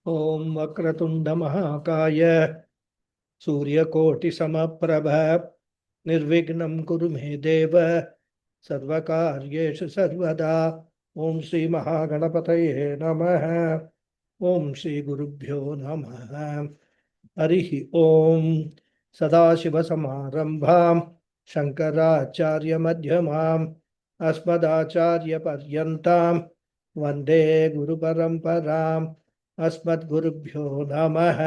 ॐ वक्रतुण्डमहाकाय सूर्यकोटिसमप्रभ निर्विघ्नं कुरु मे देव सर्वकार्येषु सर्वदा। ॐ श्रीमहागणपतये नमः। ॐ श्रीगुरुभ्यो नमः। हरिः ॐ। सदाशिवसमारम्भां शङ्कराचार्यमध्यमाम् अस्मदाचार्यपर्यन्तां वन्दे गुरुपरम्पराम्। अस्मद्गुरुभ्यो नमः।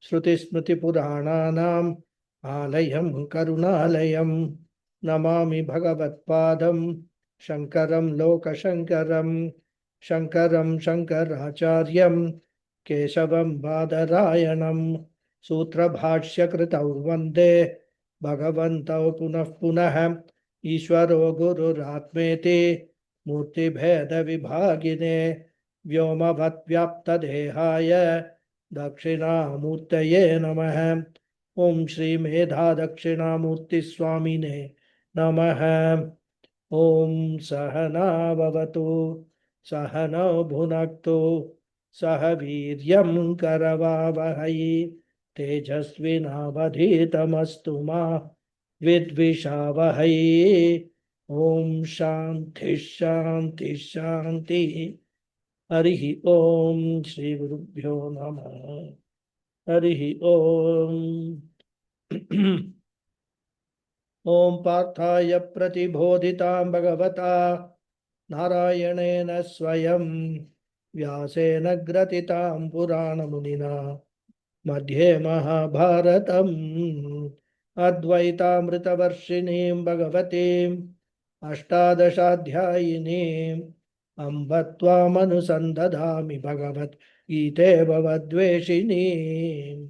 श्रुतिस्मृतिपुराणानाम् आलयं करुणालयं नमामि भगवत्पादं शङ्करं लोकशङ्करं। शङ्करं शङ्कराचार्यं केशवं बादरायणं सूत्रभाष्यकृतौ वन्दे भगवन्तौ पुनः पुनः। ईश्वरो गुरुरात्मेति मूर्तिभेदविभागिने व्योमवद्व्याप्तदेहाय दक्षिणामूर्तये नमः। ॐ श्रीमेधादक्षिणामूर्तिस्वामिने नमः। ॐ सहना भवतु सहनौ भुनक्तु सह वीर्यं करवावहै तेजस्विनावधीतमस्तु मा विद्विषावहै। ॐ शान्ति शान्ति शान्ति। हरिः ॐ श्रीगुरुभ्यो नमः। हरिः ॐ। ॐ पार्थाय प्रतिबोधितां भगवता नारायणेन स्वयं व्यासेन ग्रथितां पुराणमुनिना मध्ये महाभारतम् अद्वैतामृतवर्षिणीं भगवतीम् अष्टादशाध्यायिनीम् अम्ब त्वामनुसन्दधामि भगवद्गीते भवद्वेषिणीम्।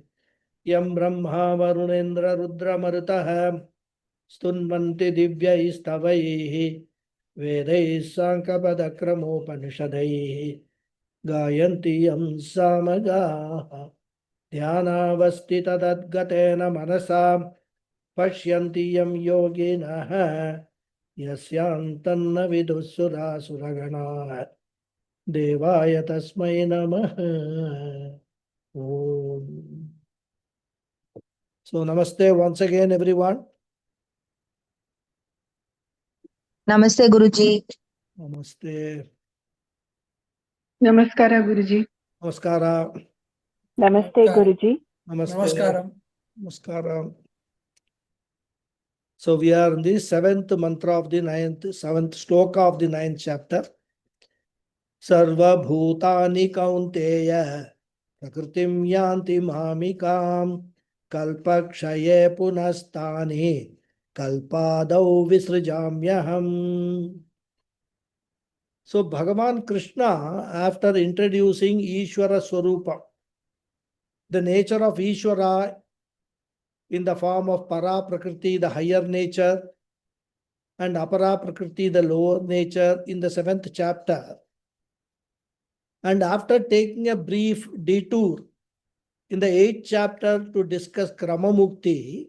यं ब्रह्मा वरुणेन्द्ररुद्रमरुतः स्तुन्वन्ति दिव्यैस्तवैः वेदैः साङ्ख्यपदक्रमोपनिषदैः गायन्ति यं सामगाः। ध्यानावस्थिततद्गतेन मनसा पश्यन्ति यं योगिनः यस्यान्तन्न विदुःसुरासुरगणाः देवाय तस्मै नमः। Om. So namaste once again everyone. Namaste Guruji. Namaste. Namaskara Guruji. Namaskara. Namaste Guruji. Namaste. Namaskaram. Namaskaram. So we are in the seventh mantra of the seventh sloka of the ninth chapter. Sarva bhutani kaunteya prakritim yanti mamikam kalpakshaye punastani kalpadau visrajamyaham. So Bhagavan Krishna, after introducing Ishvara Swarupa, the nature of Ishvara in the form of Para Prakriti, the higher nature, and Apara Prakriti, the lower nature, in the seventh chapter, and after taking a brief detour in the eighth chapter to discuss Kramamukti,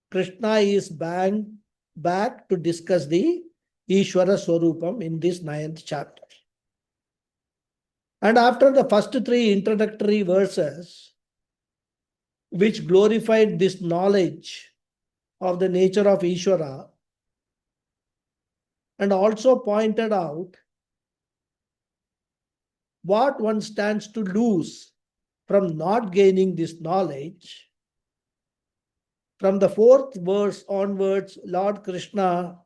Krishna is back to discuss the Ishvara Swarupam in this ninth chapter. And after the first three introductory verses, which glorified this knowledge of the nature of Ishvara, and also pointed out what one stands to lose from not gaining this knowledge, from the fourth verse onwards, Lord Krishna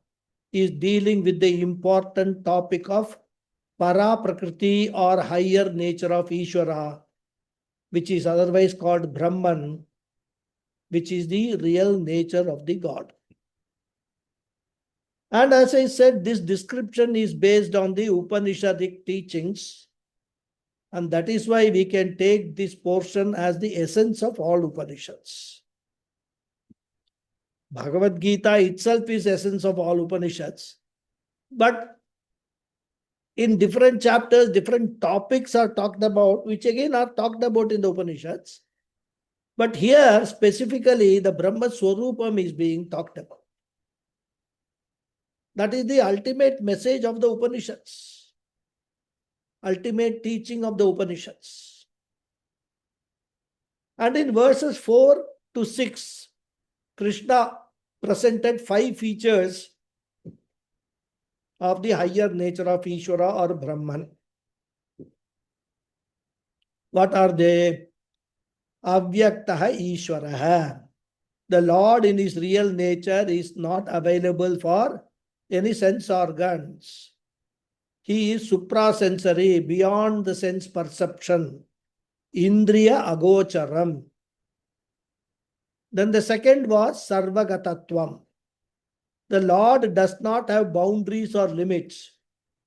is dealing with the important topic of Para Prakriti or higher nature of Ishvara, which is otherwise called Brahman, which is the real nature of the God. And as I said, this description is based on the Upanishadic teachings, and that is why we can take this portion as the essence of all Upanishads. Bhagavad Gita itself is essence of all Upanishads, but in different chapters, different topics are talked about, which again are talked about in the Upanishads. But here, specifically, the Brahma Swarupam is being talked about. That is the ultimate message of the Upanishads, ultimate teaching of the Upanishads. And in verses 4 to 6, Krishna presented 5 features of the higher nature of Ishvara or Brahman. What are they? Avyaktaha Ishvaraha. The Lord in his real nature is not available for any sense organs. He is suprasensory, beyond the sense perception. Indriya agocharam. Then the second was Sarvagatatvam. The Lord does not have boundaries or limits,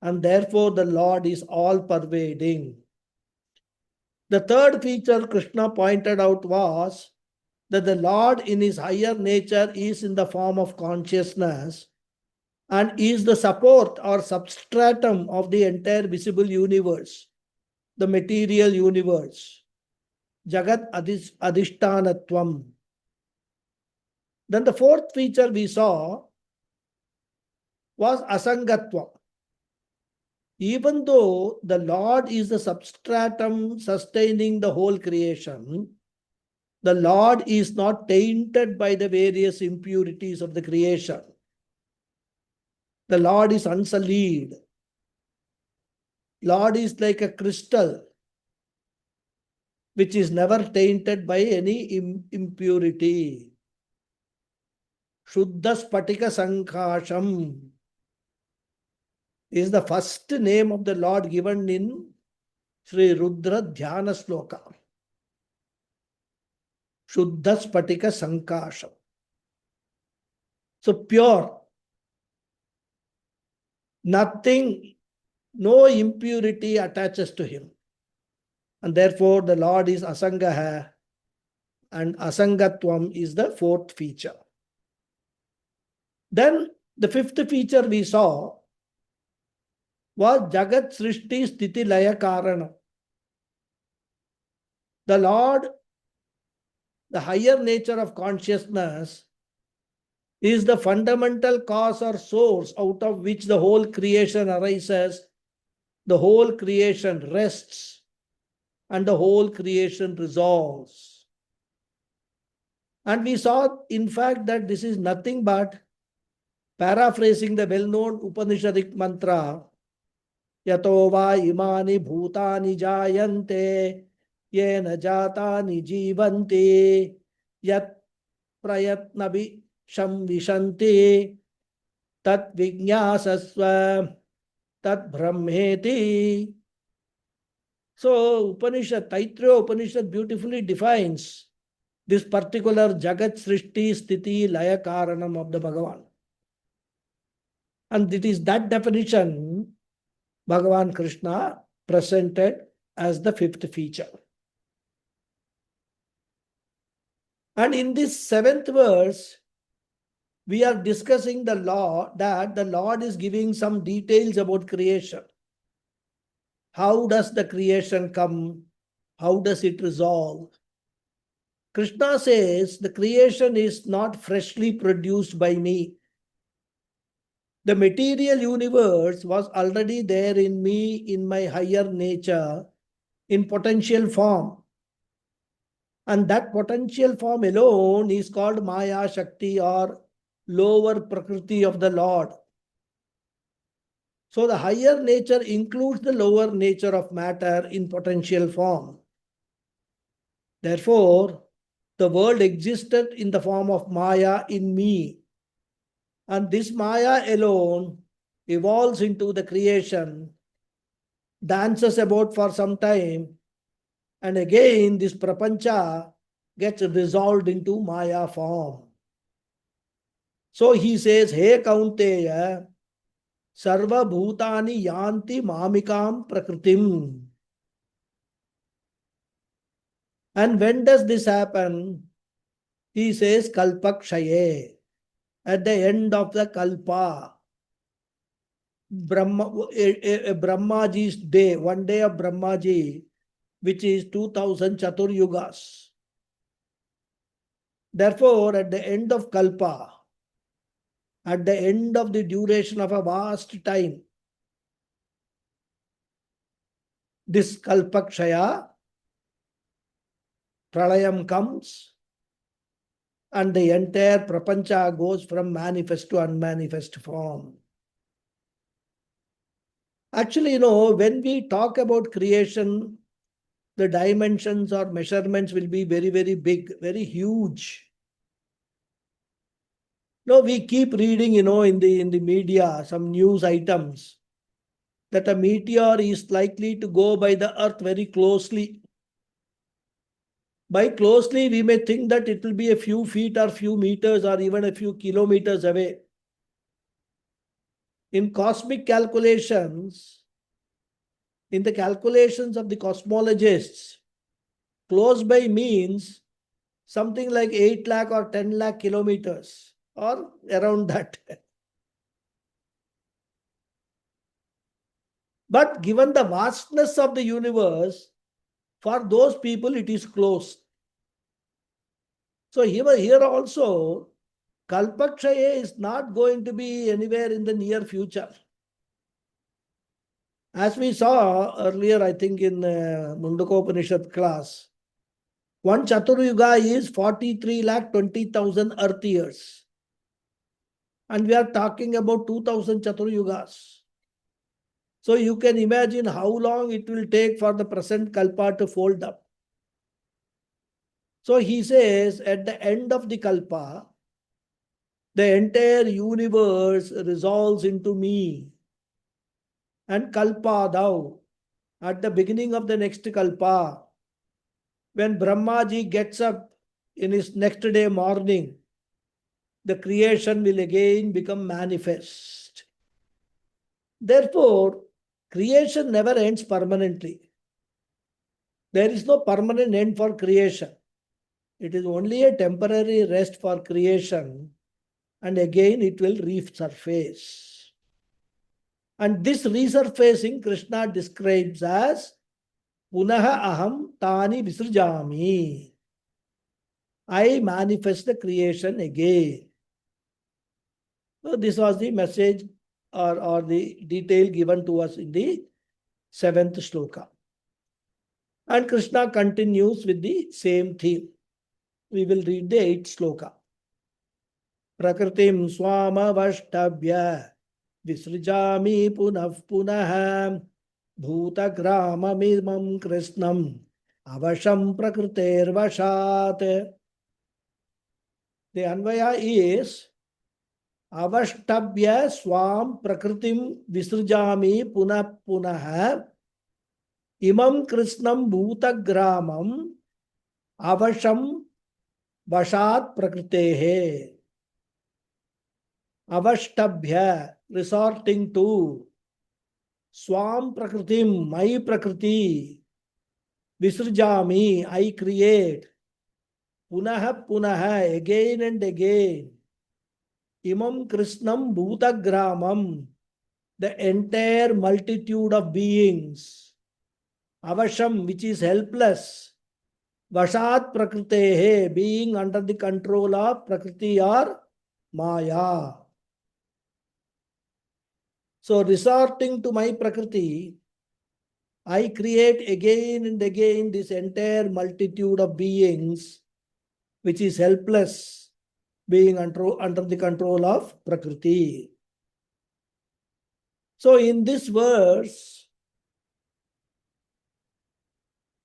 and therefore the Lord is all-pervading. The third feature Krishna pointed out was that the Lord in his higher nature is in the form of consciousness and is the support or substratum of the entire visible universe, the material universe. Jagat Adhishtanatvam. Then the fourth feature we saw was Asangatva. Even though the Lord is the substratum sustaining the whole creation, the Lord is not tainted by the various impurities of the creation. The Lord is unsullied. Lord is like a crystal which is never tainted by any impurity. Shuddha Spatika Sankasham is the first name of the Lord given in Sri Rudra Dhyana Sloka. Shuddha Spatika Sankasham. So pure. Nothing, no impurity attaches to him. And therefore the Lord is Asangaha, and Asangatvam is the fourth feature. Then the fifth feature we saw was Jagat Srishti Sthiti Laya Karana. The Lord, the higher nature of consciousness, is the fundamental cause or source out of which the whole creation arises, the whole creation rests, and the whole creation resolves. And we saw, in fact, that this is nothing but, paraphrasing the well-known Upanishadic mantra, Yato va imani bhutani jayante, yena jatani jivanti, yat prayatnabi Shamvishanti tat vijnasasva tat brahmeti. So Taittiriya Upanishad beautifully defines this particular Jagat Srishti Sthiti Laya Karanam of the Bhagavan. And it is that definition Bhagavan Krishna presented as the fifth feature. And in this 7th verse, we are discussing the law that the Lord is giving some details about creation. How does the creation come? How does it resolve? Krishna says the creation is not freshly produced by me. The material universe was already there in me in my higher nature in potential form. And that potential form alone is called Maya Shakti or lower Prakriti of the Lord. So the higher nature includes the lower nature of matter in potential form. Therefore, the world existed in the form of Maya in me. And this Maya alone evolves into the creation, dances about for some time, and again this prapancha gets resolved into Maya form. So he says, He Kaunteya, Sarva Bhutani Yanti Mamikam Prakritim. And when does this happen? He says, Kalpakshaye, at the end of the Kalpa. Brahmaji's day, one day of Brahmaji, which is 2000 Chaturyugas. Therefore, at the end of Kalpa, at the end of the duration of a vast time, this Kalpakshaya pralayam comes and the entire prapancha goes from manifest to unmanifest form. Actually, when we talk about creation, the dimensions or measurements will be very, very big, very huge. We keep reading, in the media, some news items that a meteor is likely to go by the earth very closely. By closely, we may think that it will be a few feet or few meters or even a few kilometers away. In cosmic calculations, in the calculations of the cosmologists, close by means something like 8 lakh or 10 lakh kilometers or around that. But given the vastness of the universe, for those people it is close. So here also, Kalpakshaya is not going to be anywhere in the near future. As we saw earlier, I think in Mundakopanishad class, one Chaturyuga is 43 lakh 20,000 earth years. And we are talking about 2,000 Chaturyugas. So you can imagine how long it will take for the present Kalpa to fold up. So he says, at the end of the Kalpa, the entire universe resolves into me. And Kalpa thou, at the beginning of the next Kalpa, when Brahmaji gets up in his next day morning, the creation will again become manifest. Therefore, creation never ends permanently. There is no permanent end for creation. It is only a temporary rest for creation, and again it will resurface. And this resurfacing Krishna describes as Punaha aham tani visrjami. I manifest the creation again. So this was the message or the detail given to us in the 7th shloka. And Krishna continues with the same theme. We will read the 8th shloka. Prakritim swama vashtabhya visrijami punah punah bhutagramamimam krishnam avasham prakriter vashat. The Anvaya is Avashtabhya swam prakritim visrijami punah punah imam krishnam bhutagramam avasham vashat prakritehe. Avashtabhya, resorting to, swam prakritim, my prakriti, visrijami, I create, punaha punaha, again and again, imam krishnam bhutagramam, the entire multitude of beings, avasham, which is helpless, vashat prakritehe, being under the control of prakriti or maya. So resorting to my prakriti, I create again and again this entire multitude of beings, which is helpless, being under the control of prakriti. So in this verse,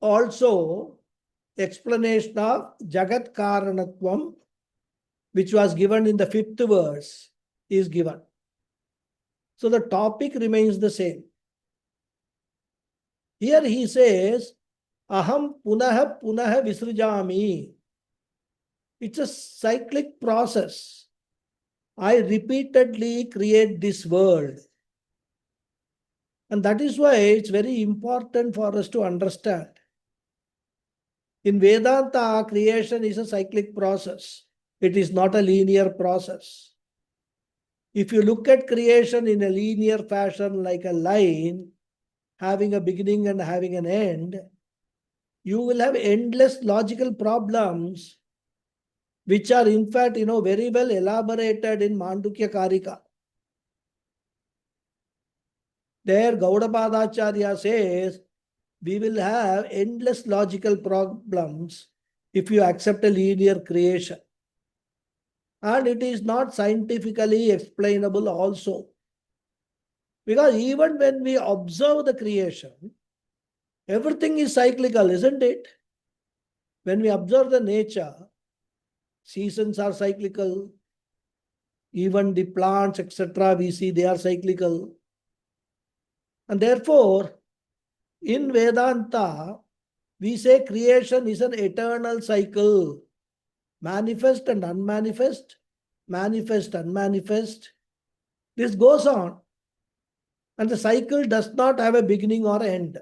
also explanation of Jagat Karanatvam, which was given in the 5th verse, is given. So the topic remains the same. Here he says, Aham punaha punaha visrijami. It's a cyclic process. I repeatedly create this world. And that is why it's very important for us to understand. In Vedanta, creation is a cyclic process. It is not a linear process. If you look at creation in a linear fashion like a line, having a beginning and having an end, you will have endless logical problems, which are in fact, very well elaborated in Mandukya Karika. There, Gaudapada Acharya says, we will have endless logical problems if you accept a linear creation. And it is not scientifically explainable also. Because even when we observe the creation, everything is cyclical, isn't it? When we observe the nature, seasons are cyclical. Even the plants, etc., we see they are cyclical. And therefore, in Vedanta, we say creation is an eternal cycle. Manifest and unmanifest, manifest, unmanifest. This goes on. And the cycle does not have a beginning or end.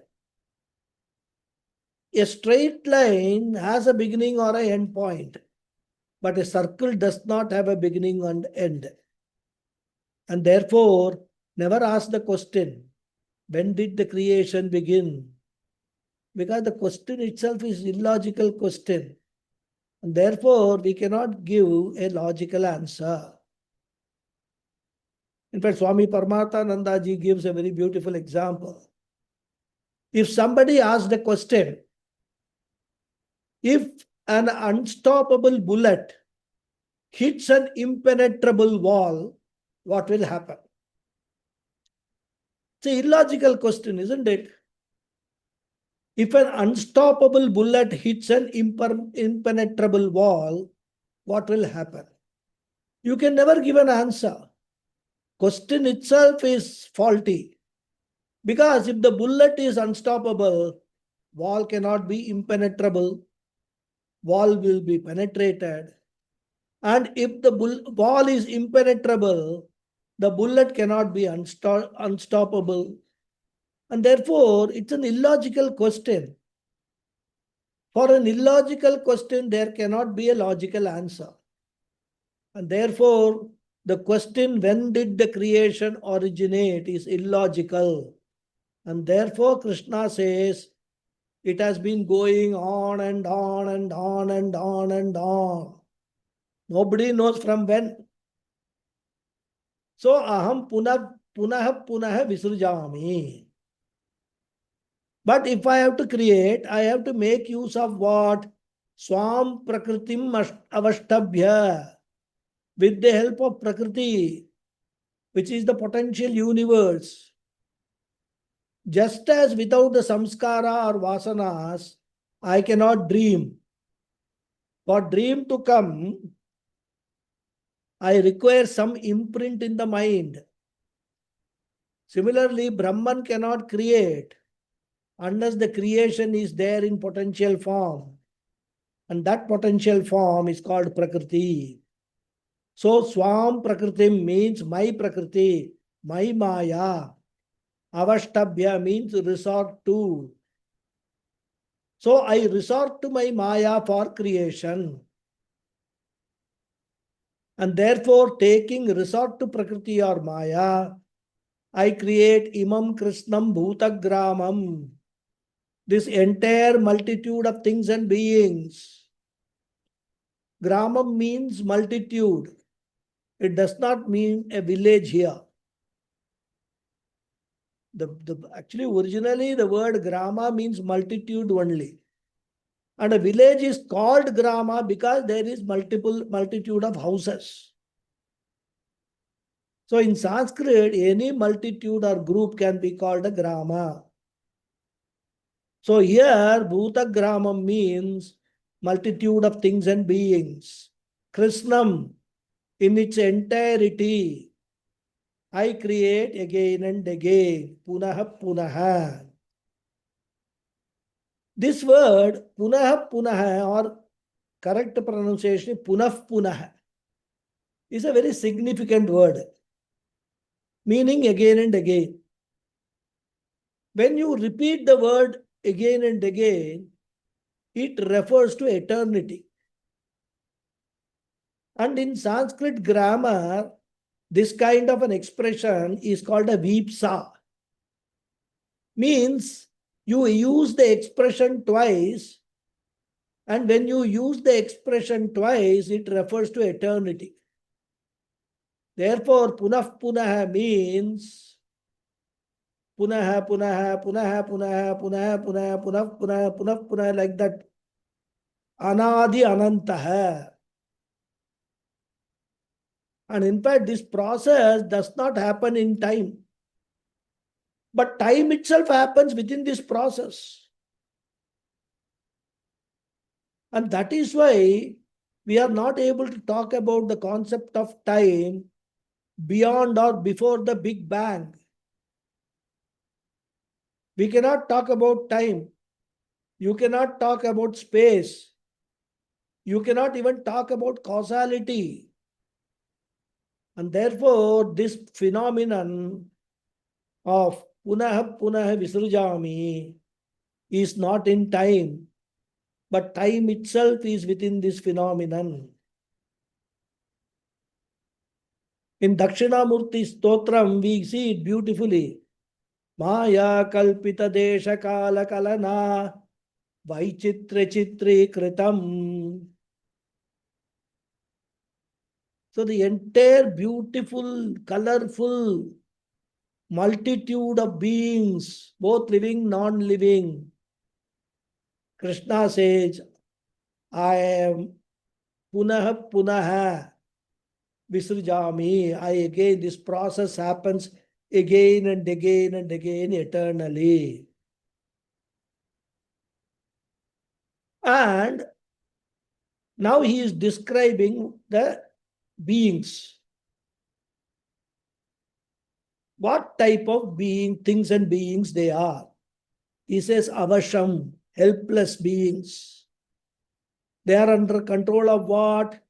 A straight line has a beginning or an end point, but a circle does not have a beginning and end. And therefore, never ask the question, when did the creation begin? Because the question itself is illogical question. And therefore, we cannot give a logical answer. In fact, Swami Paramarthananda ji gives a very beautiful example. If somebody asks the question, if an unstoppable bullet hits an impenetrable wall, what will happen? It's an illogical question, isn't it? If an unstoppable bullet hits an impenetrable wall, what will happen? You can never give an answer. Question itself is faulty. Because if the bullet is unstoppable, wall cannot be impenetrable. Wall will be penetrated. And if the wall is impenetrable, the bullet cannot be unstoppable. And therefore, it's an illogical question. For an illogical question, there cannot be a logical answer. And therefore, the question, when did the creation originate, is illogical. And therefore, Krishna says, it has been going on and on and on and on and on. Nobody knows from when. So, aham punah visrujami. But if I have to create, I have to make use of what? Swam prakritim avashtabhya. With the help of Prakriti, which is the potential universe. Just as without the samskara or vasanas, I cannot dream. For dream to come, I require some imprint in the mind. Similarly, Brahman cannot create unless the creation is there in potential form. And that potential form is called Prakriti. So, Swam Prakritim means my Prakriti, my Maya. Avashtabhya means resort to. So, I resort to my Maya for creation. And therefore, taking resort to Prakriti or Maya, I create Imam Krishnam Bhutagramam. This entire multitude of things and beings. Gramam means multitude. It does not mean a village here. Actually, originally, the word grama means multitude only. And a village is called grama because there is multitude of houses. So in Sanskrit, any multitude or group can be called a grama. So here, Bhuta Gramam means multitude of things and beings. Krishnam, in its entirety, I create again and again. Punaha punaha. This word, punaha punaha, or correct pronunciation, punah punaha, is a very significant word, meaning again and again. When you repeat the word again and again, it refers to eternity. And in Sanskrit grammar, this kind of an expression is called a vipsa. Means you use the expression twice, and when you use the expression twice, it refers to eternity. Therefore, punah punaha means punaha punaha punaha punaha punaha punaha punaha punaha punaha punaha, like that. Anadi Anantaha. And in fact, this process does not happen in time. But time itself happens within this process. And that is why we are not able to talk about the concept of time beyond or before the Big Bang. We cannot talk about time. You cannot talk about space. You cannot even talk about causality. And therefore, this phenomenon of punah punah visrujami is not in time, but time itself is within this phenomenon. In Dakshinamurti Stotram, we see it beautifully. Maya kalpita desha kala kalana vaichitra chitri kritam. So the entire beautiful, colorful multitude of beings, both living, non-living, Krishna says, I am punah punah visrujami. Again, this process happens again and again and again eternally. And now he is describing the beings. What type of being, things and beings they are. He says avasham, helpless beings. They are under control of what?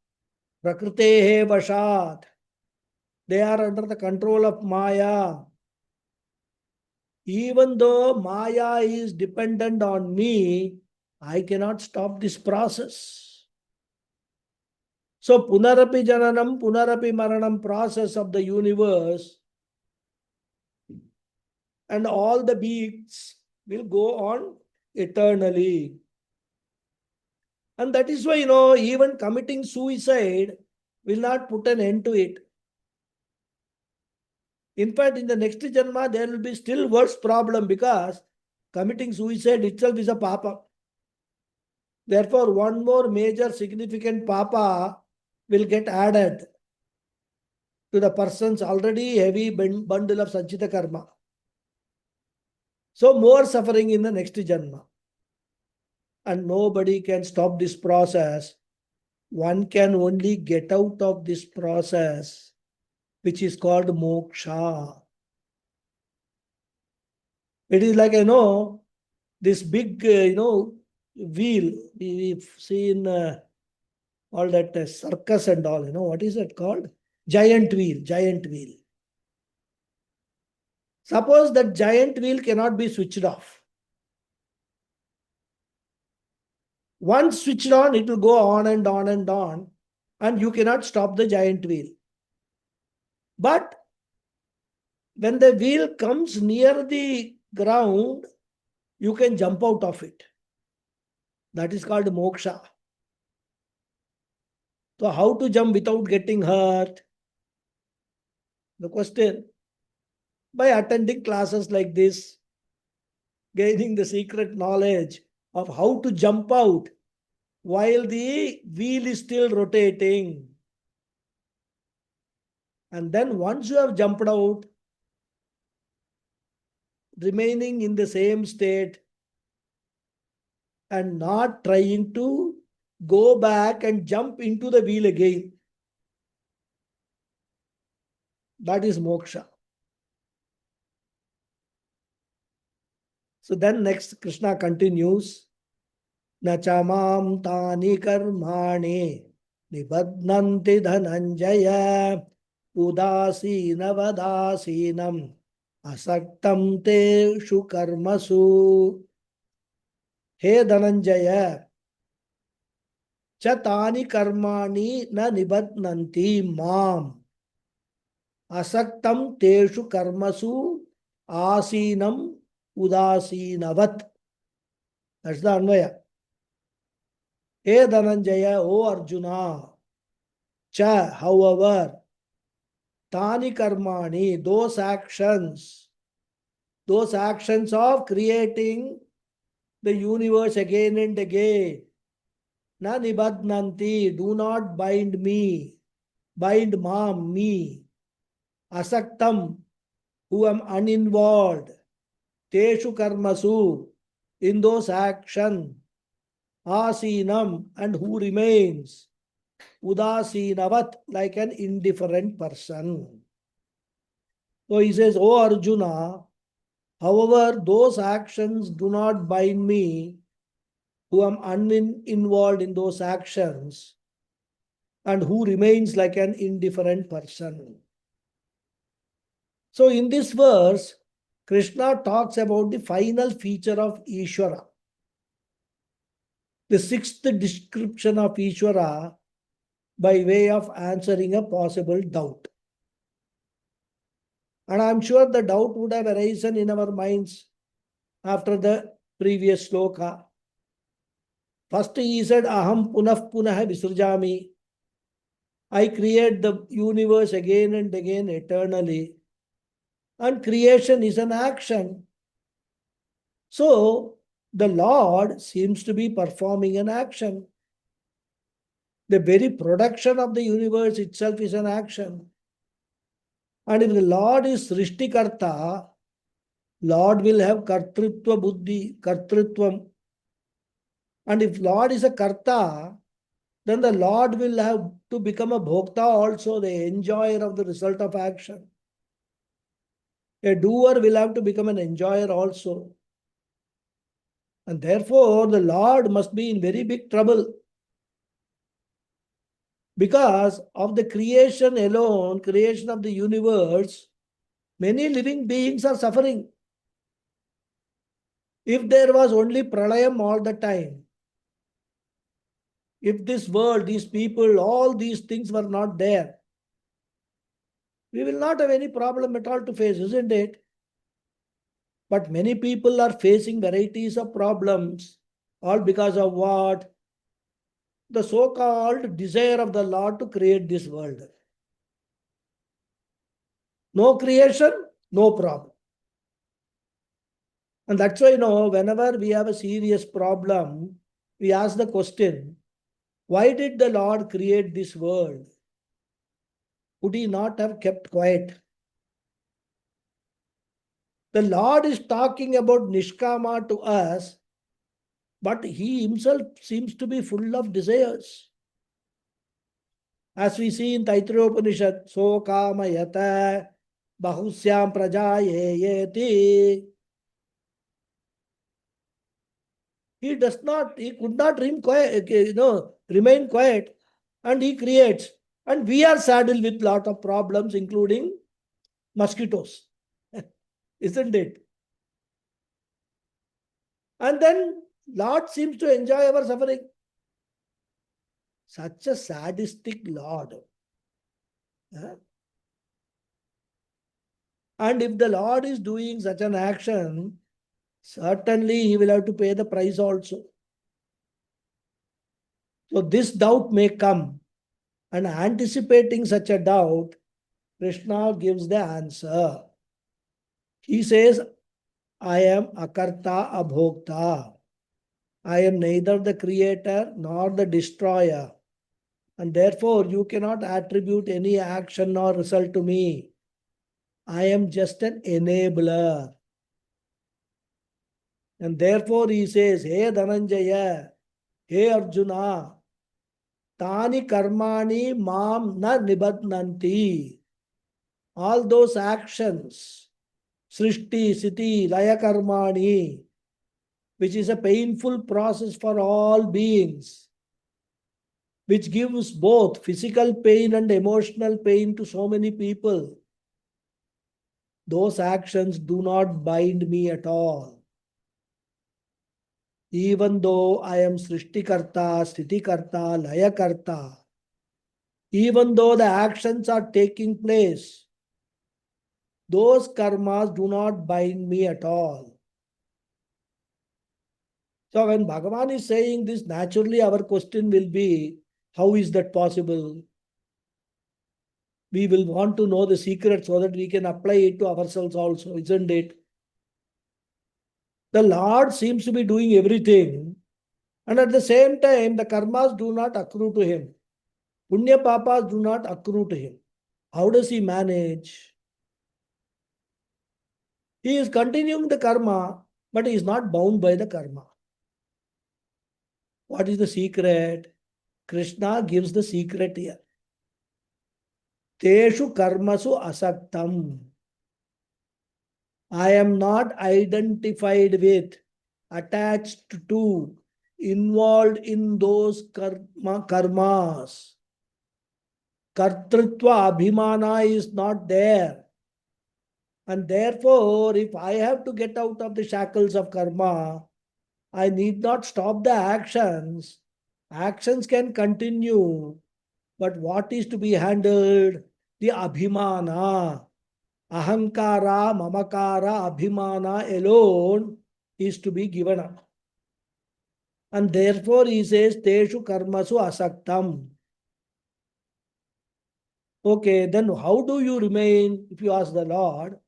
Prakritehe vashat. They are under the control of Maya. Even though Maya is dependent on me, I cannot stop this process. So punarapi jananam, punarapi maranam process of the universe and all the beings will go on eternally. And that is why, even committing suicide will not put an end to it. In fact, in the next Janma, there will be still worse problem because committing suicide itself is a papa. Therefore, one more major significant papa will get added to the person's already heavy bundle of Sanchita Karma. So, more suffering in the next Janma. And nobody can stop this process. One can only get out of this process, which is called moksha. It is like, this big, wheel. We've seen all that circus and all, what is it called? Giant wheel, giant wheel. Suppose that giant wheel cannot be switched off. Once switched on, it will go on and on and on, and you cannot stop the giant wheel. But when the wheel comes near the ground, you can jump out of it. That is called moksha. So how to jump without getting hurt? The question. By attending classes like this, gaining the secret knowledge of how to jump out while the wheel is still rotating. And then once you have jumped out, remaining in the same state and not trying to go back and jump into the wheel again. That is moksha. So then next Krishna continues, Nachamam tani karmani nibadnanti dhananjaya udasina vadasinam asaktam teshu karmasu. He Dhananjaya, chatani karmani na nibadnanti mam asaktam teshu karmasu asinam udasinavat. That's the Anvaya. He Dhananjaya, O Arjuna, cha, however, tani karmani, those actions of creating the universe again and again, Na nibadnanti, do not bind me, bind me. Asaktam, who am uninvolved. Teshu karmasu, in those actions. Asinam, and who remains. Udasinavat, like an indifferent person. So he says, O Arjuna, however, those actions do not bind me, who am uninvolved in those actions, and who remains like an indifferent person. So in this verse, Krishna talks about the final feature of Ishvara. The sixth description of Ishvara by way of answering a possible doubt. And I'm sure the doubt would have arisen in our minds after the previous sloka. First he said, Aham punah punah visrjami. I create the universe again and again eternally. And creation is an action. So the Lord seems to be performing an action. The very production of the universe itself is an action. And if the Lord is Srishtikarta, Lord will have Kartritva Buddhi, Kartritvam. And if Lord is a Karta, then the Lord will have to become a Bhokta also, the enjoyer of the result of action. A doer will have to become an enjoyer also. And therefore, the Lord must be in very big trouble. Because of the creation alone, creation of the universe, many living beings are suffering. If there was only pralayam all the time, if this world, these people, all these things were not there, we will not have any problem at all to face, isn't it? But many people are facing varieties of problems, all because of what? The so-called desire of the Lord to create this world. No creation, no problem. And that's why, whenever we have a serious problem, we ask the question, why did the Lord create this world? Would he not have kept quiet? The Lord is talking about Nishkama to us, but he himself seems to be full of desires. As we see in Taittiriya Upanishad, so kama yata bahusyam prajayeti. He could not remain quiet, and he creates. And we are saddled with lot of problems, including mosquitoes. Isn't it? And then Lord seems to enjoy our suffering. Such a sadistic Lord. And if the Lord is doing such an action, certainly he will have to pay the price also. So this doubt may come. And anticipating such a doubt, Krishna gives the answer. He says, I am akarta abhokta. I am neither the creator nor the destroyer. And therefore, you cannot attribute any action or result to me. I am just an enabler. And therefore, he says, Hey Dhananjaya, Hey Arjuna, Tani karmani mam na nibadnanti. All those actions, Srishti, Siti, Laya karmani, which is a painful process for all beings, which gives both physical pain and emotional pain to so many people. Those actions do not bind me at all. Even though I am Srishtikarta, Sthitikarta, Layakarta, even though the actions are taking place, those karmas do not bind me at all. So when Bhagavan is saying this, naturally our question will be, how is that possible? We will want to know the secret so that we can apply it to ourselves also, isn't it? The Lord seems to be doing everything, And at the same time, the karmas do not accrue to him. Punya papas do not accrue to him. How does he manage? He is continuing the karma, but he is not bound by the karma. What is the secret? Krishna gives the secret here. Teshu karmasu asaktam. I am not identified with, attached to, involved in those karmas. Kartritva abhimana is not there. And therefore, if I have to get out of the shackles of karma, I need not stop the actions. Actions can continue. But what is to be handled? The abhimana. Ahankara, mamakara, abhimana alone is to be given up. And therefore he says, Teshu karmasu asaktam. Okay, then how do you remain? If you ask the Lord,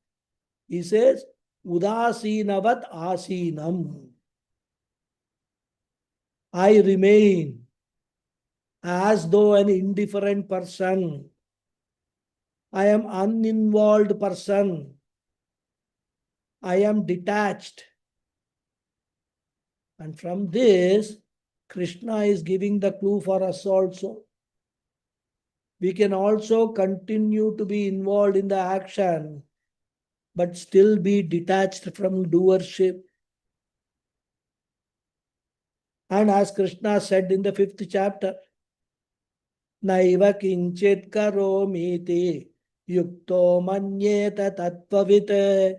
he says, Udasinavat asinam. I remain as though an indifferent person. I am uninvolved person. I am detached. And from this, Krishna is giving the clue for us also. We can also continue to be involved in the action, but still be detached from doership. And as Krishna said in the 5th chapter, Naiva kinchit karomiti yukto manyeta tattvavit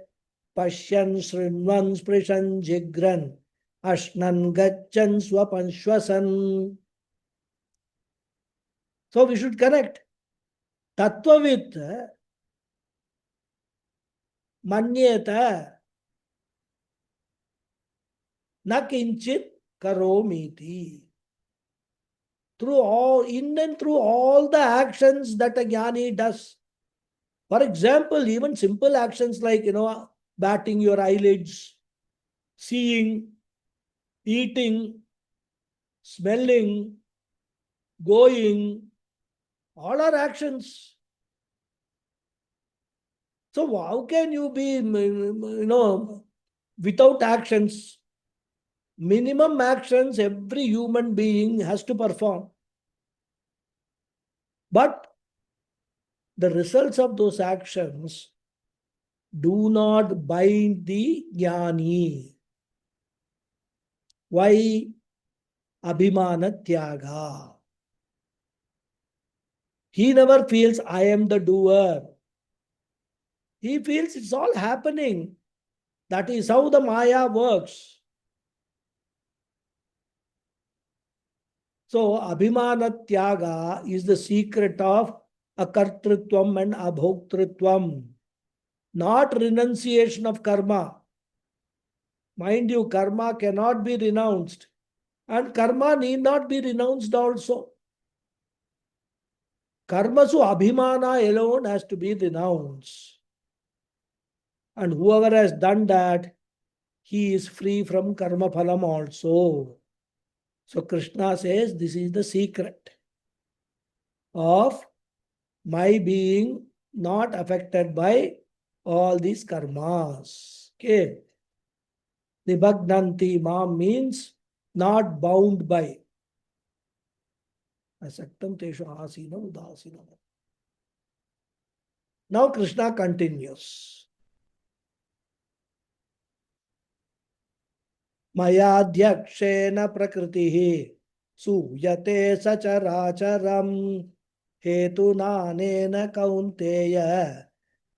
pashyan srinvan sprishan jigran ashnan gachan swapanshwasan. So we should connect. Tattvavit manyeta na kinchit karomiti. Through all, in and through all the actions that a jnani does. For example, even simple actions like, batting your eyelids, seeing, eating, smelling, going, all are actions. So how can you be, without actions? Minimum actions every human being has to perform. But the results of those actions do not bind the jnani. Why? Abhimana tyaga. He never feels I am the doer. He feels it's all happening. That is how the Maya works. So, Abhimana Tyaga is the secret of Akartritvam and Abhoktritvam, not renunciation of karma. Mind you, karma cannot be renounced, and karma need not be renounced also. Karmasu Abhimana alone has to be renounced. And whoever has done that, he is free from karma phalam also. So Krishna says this is the secret of my being not affected by all these karmas. Okay. Nibhagnanti mam means not bound by. Asaktam teshu asina udasina. Now Krishna continues. Mayadhyakshena prakritihi suyate sacharacharam hetunanena kaunteya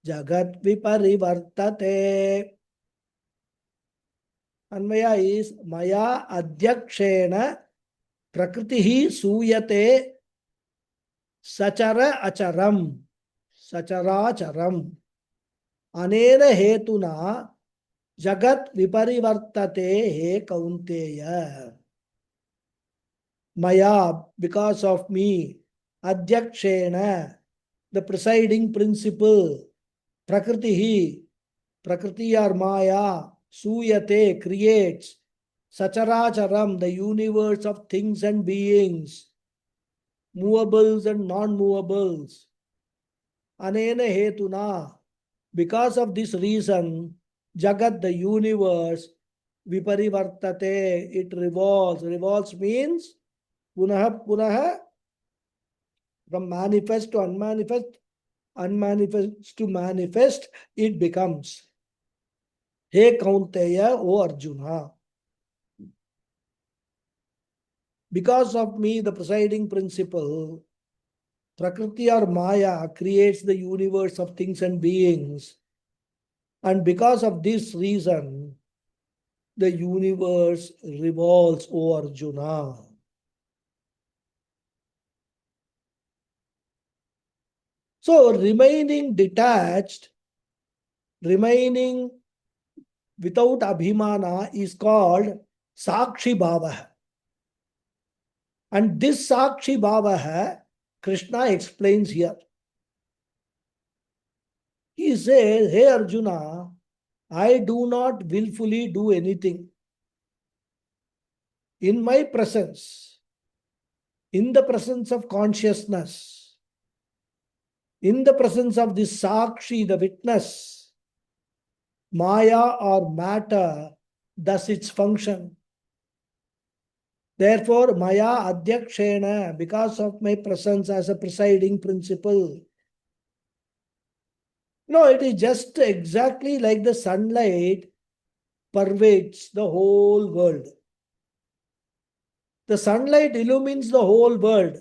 jagat viparivartate. Anvaya is Maya adhyakshena prakritihi suyate sachara acharam sacharacharam anena hetuna jagat viparivartate he kaunteya. Maya, because of me, adhyakshena, the presiding principle, prakritihi, prakriti or Maya, suyate, creates, Sacharacharam, the universe of things and beings, movables and non-movables. Anena hetuna, because of this reason, Jagat, the universe, viparivartate, it revolves. Revolves means punaha punaha, from manifest to unmanifest, unmanifest to manifest, it becomes. He Kaunteya, O Arjuna. Because of me, the presiding principle, Prakriti or Maya creates the universe of things and beings. And because of this reason, the universe revolves, O Arjuna. So remaining detached, remaining without abhimana is called Sakshi Bhava. And this Sakshi Bhava, Krishna explains here. He says, hey Arjuna, I do not willfully do anything. In my presence, in the presence of consciousness, in the presence of this Sakshi, the witness, Maya or matter does its function. Therefore, Maya Adhyakshena, because of my presence as a presiding principle. No, it is just exactly like the sunlight pervades the whole world. The sunlight illumines the whole world,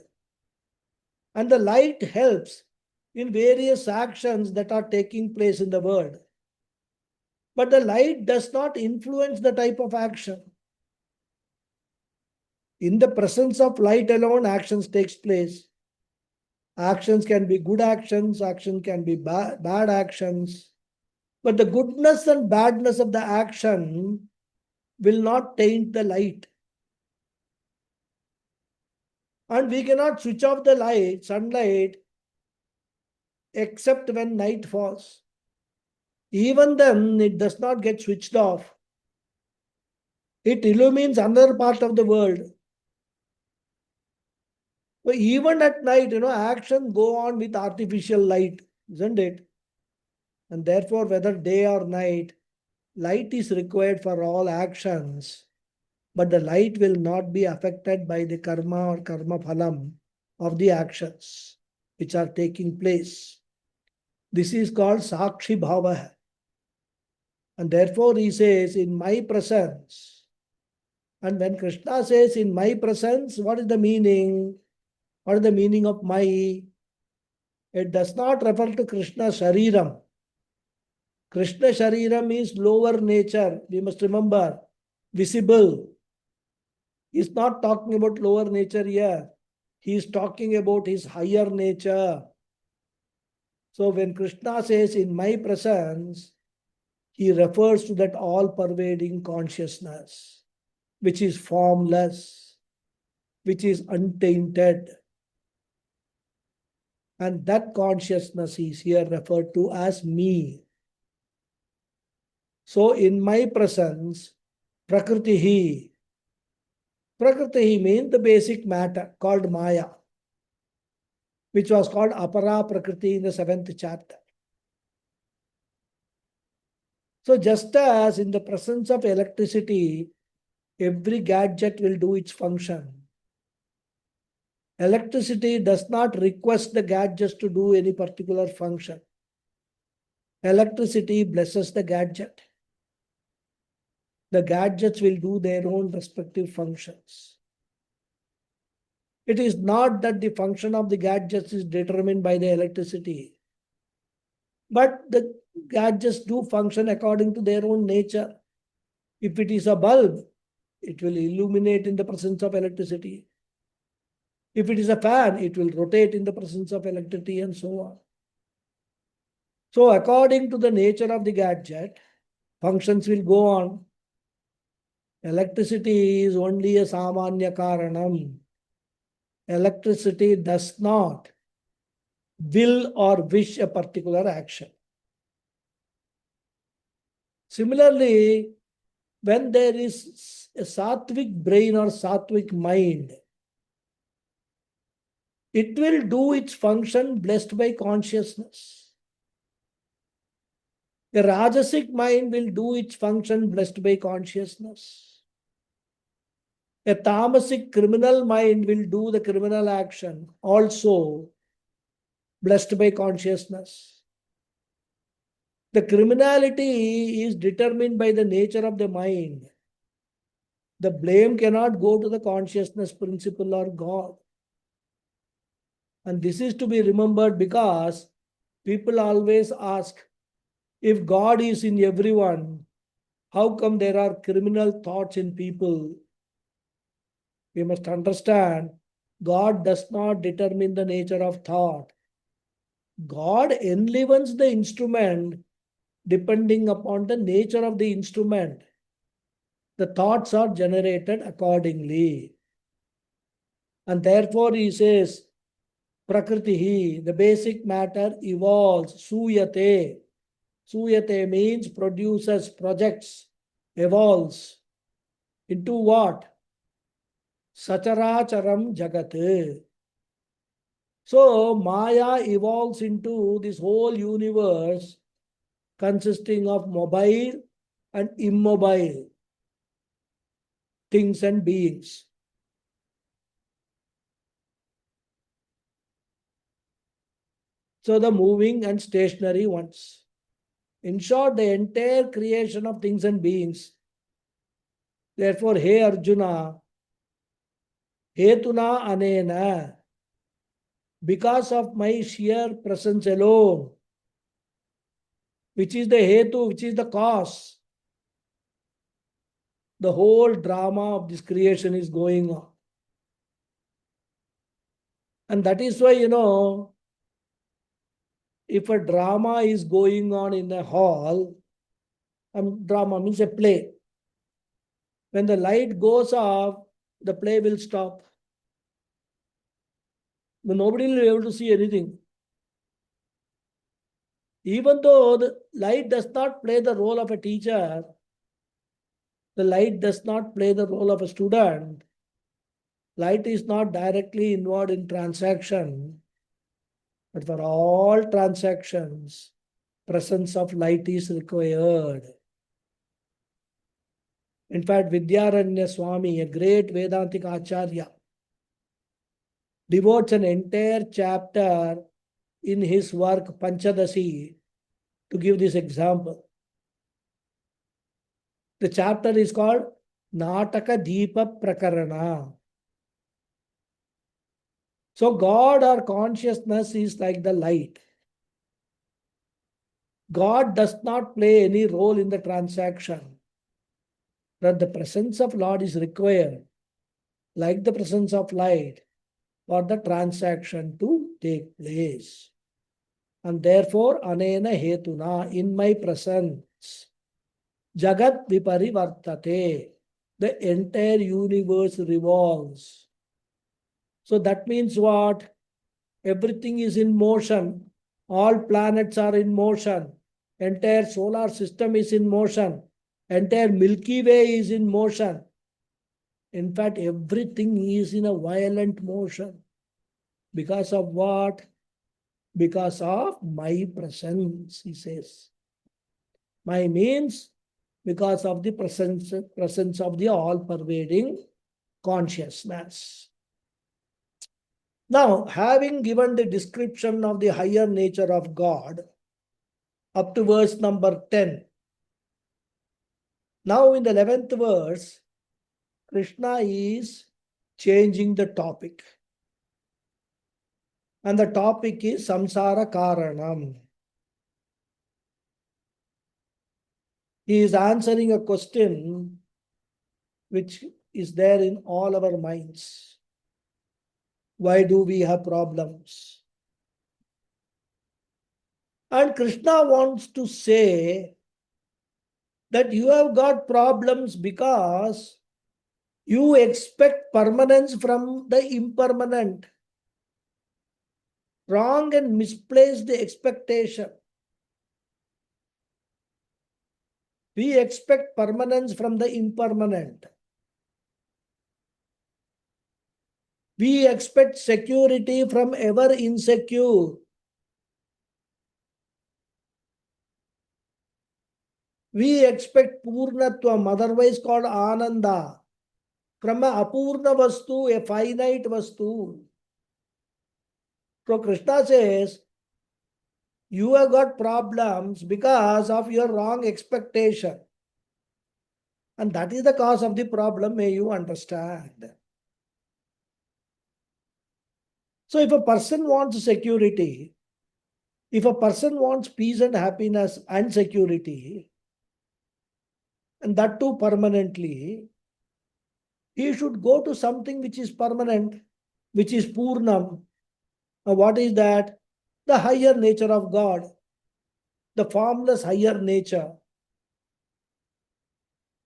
and the light helps in various actions that are taking place in the world. But the light does not influence the type of action. In the presence of light alone, actions takes place. Actions can be good actions, action can be bad actions. But the goodness and badness of the action will not taint the light. And we cannot switch off the light, sunlight, except when night falls. Even then, it does not get switched off. It illumines another part of the world. So even at night, actions go on with artificial light, isn't it? And therefore, whether day or night, light is required for all actions. But the light will not be affected by the karma or karma phalam of the actions which are taking place. This is called Sakshi Bhava. And therefore he says, in my presence. And when Krishna says, in my presence, what is the meaning? What is the meaning of my? It does not refer to Krishna Shariram. Krishna Shariram is lower nature. We must remember, visible. He is not talking about lower nature here. He is talking about his higher nature. So when Krishna says, in my presence, he refers to that all-pervading consciousness, which is formless, which is untainted. And that consciousness is here referred to as me. So in my presence, Prakriti means the basic matter called Maya, which was called Apara Prakriti in the 7th chapter. So just as in the presence of electricity, every gadget will do its function. Electricity does not request the gadgets to do any particular function. Electricity blesses the gadget. The gadgets will do their own respective functions. It is not that the function of the gadgets is determined by the electricity, but the gadgets do function according to their own nature. If it is a bulb, it will illuminate in the presence of electricity. If it is a fan, it will rotate in the presence of electricity and so on. So according to the nature of the gadget, functions will go on. Electricity is only a samanya karanam. Electricity does not will or wish a particular action. Similarly, when there is a sattvic brain or sattvic mind, it will do its function blessed by consciousness. A rajasic mind will do its function blessed by consciousness. A tamasic criminal mind will do the criminal action also blessed by consciousness. The criminality is determined by the nature of the mind. The blame cannot go to the consciousness principle or God. And this is to be remembered because people always ask, if God is in everyone, how come there are criminal thoughts in people? We must understand, God does not determine the nature of thought. God enlivens the instrument depending upon the nature of the instrument. The thoughts are generated accordingly. And therefore he says, Prakritihi, the basic matter evolves, suyate. Suyate means produces, projects, evolves. Into what? Sacharacharam jagat. So Maya evolves into this whole universe consisting of mobile and immobile things and beings. So the moving and stationary ones. In short, the entire creation of things and beings. Therefore, Hey Arjuna, Hetuna Anena, because of my sheer presence alone, which is the Hetu, which is the cause, the whole drama of this creation is going on. And that is why, if a drama is going on in a hall, drama means a play. When the light goes off, the play will stop. But nobody will be able to see anything. Even though the light does not play the role of a teacher, the light does not play the role of a student, light is not directly involved in transaction, but for all transactions, presence of light is required. In fact, Vidyaranya Swami, a great Vedantic Acharya, devotes an entire chapter in his work Panchadasi to give this example. The chapter is called Nataka Deepa Prakarana. So God or consciousness is like the light. God does not play any role in the transaction. But the presence of Lord is required, like the presence of light, for the transaction to take place. And therefore, anena hetuna, in my presence, jagat viparivartate, the entire universe revolves. So that means what? Everything is in motion. All planets are in motion. Entire solar system is in motion. Entire Milky Way is in motion. In fact, everything is in a violent motion. Because of what? Because of my presence, he says. My means because of the presence of the all-pervading consciousness. Now, having given the description of the higher nature of God, up to verse number 10. Now, in the 11th verse, Krishna is changing the topic. And the topic is Samsara Karanam. He is answering a question which is there in all our minds. Why do we have problems? And Krishna wants to say that you have got problems because you expect permanence from the impermanent. Wrong and misplaced expectation. We expect permanence from the impermanent. We expect security from ever insecure. We expect Purnatvam, otherwise called Ananda, from a Apurna Vastu, a finite Vastu. So Krishna says, you have got problems because of your wrong expectation. And that is the cause of the problem, may you understand. So if a person wants security, if a person wants peace and happiness and security, and that too permanently, he should go to something which is permanent, which is Purnam. Now what is that? The higher nature of God, the formless higher nature.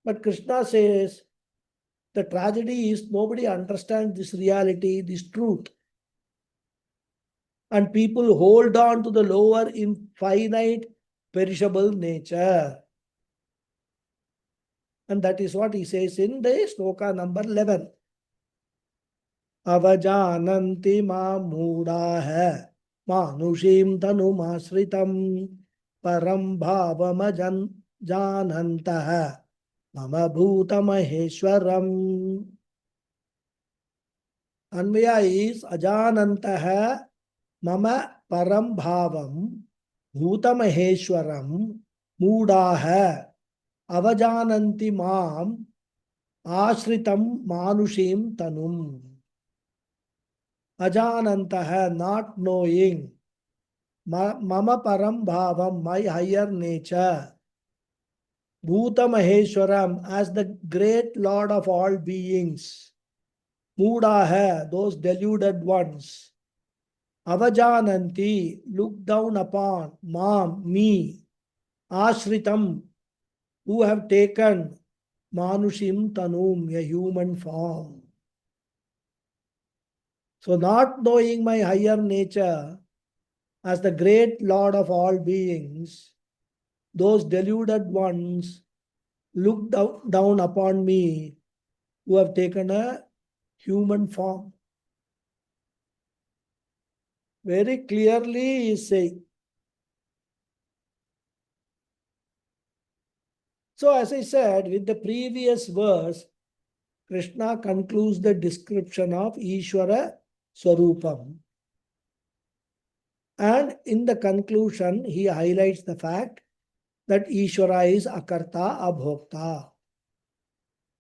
But Krishna says, the tragedy is nobody understands this reality, this truth. And people hold on to the lower, infinite, perishable nature. And that is what he says in the sloka number 11. Avajananti ma mudaha manushim tanumasritam param bhavamajan janantaha mama bhuta maheshwaram. Anvaya is ajanantaha mama param bhavam bhuta maheshwaram mudaha avajananti mam ashritam manushim tanum. Ajanantaha, not knowing. Mama param bhavam, my higher nature. Bhuta maheshwaram, as the great Lord of all beings. Mudaha, those deluded ones. Avajananti, look down upon. Mam, me. Ashritam, who have taken manushim tanum, a human form. So not knowing my higher nature as the great Lord of all beings, those deluded ones look down upon me who have taken a human form. Very clearly he is saying. So as I said, with the previous verse, Krishna concludes the description of Ishvara Swarupam. And in the conclusion, he highlights the fact that Ishvara is Akarta Abhokta.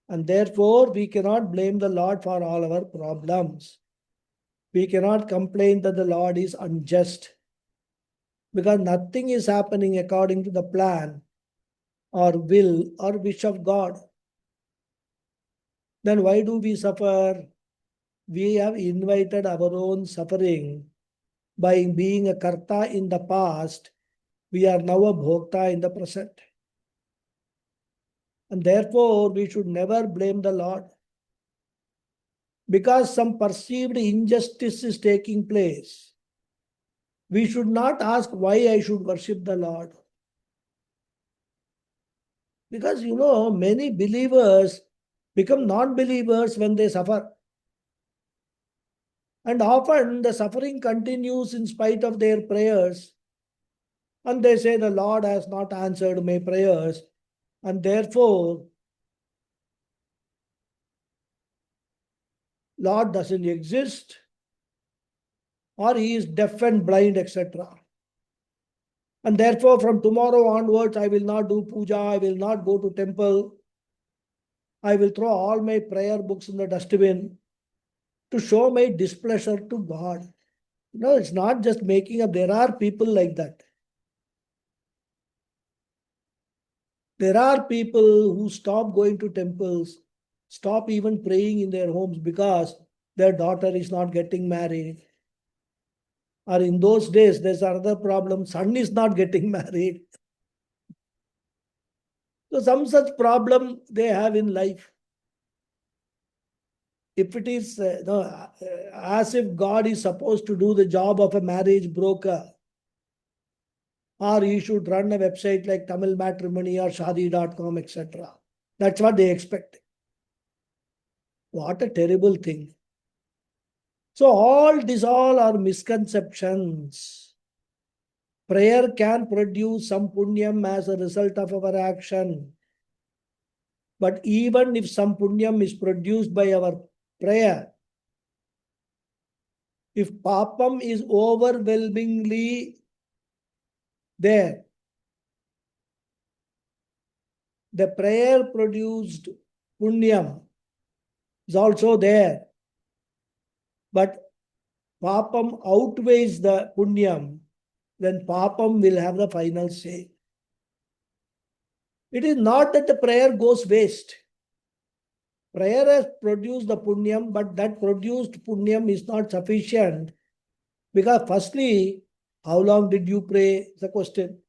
And therefore, we cannot blame the Lord for all our problems. We cannot complain that the Lord is unjust, because nothing is happening according to the plan or will or wish of God. Then why do we suffer? We have invited our own suffering by being a karta in the past. We are now a bhokta in the present. And therefore, we should never blame the Lord. Because some perceived injustice is taking place, we should not ask why I should worship the Lord. Because, many believers become non-believers when they suffer. And often the suffering continues in spite of their prayers. And they say the Lord has not answered my prayers. And therefore, Lord doesn't exist, or he is deaf and blind, etc. And therefore, from tomorrow onwards, I will not do puja, I will not go to temple. I will throw all my prayer books in the dustbin to show my displeasure to God. It's not just making up. There are people like that. There are people who stop going to temples, stop even praying in their homes because their daughter is not getting married. Or in those days, there's another problem, son is not getting married. So some such problem they have in life. If it is as if God is supposed to do the job of a marriage broker, or he should run a website like Tamil Matrimony or Shadi.com, etc. That's what they expect. What a terrible thing. So all are misconceptions. Prayer can produce some punyam as a result of our action. But even if some punyam is produced by our prayer, if papam is overwhelmingly there, the prayer produced punyam is also there, but papam outweighs the punyam, then papam will have the final say. It is not that the prayer goes waste. Prayer has produced the punyam, but that produced punyam is not sufficient. Because firstly, how long did you pray? Is the question.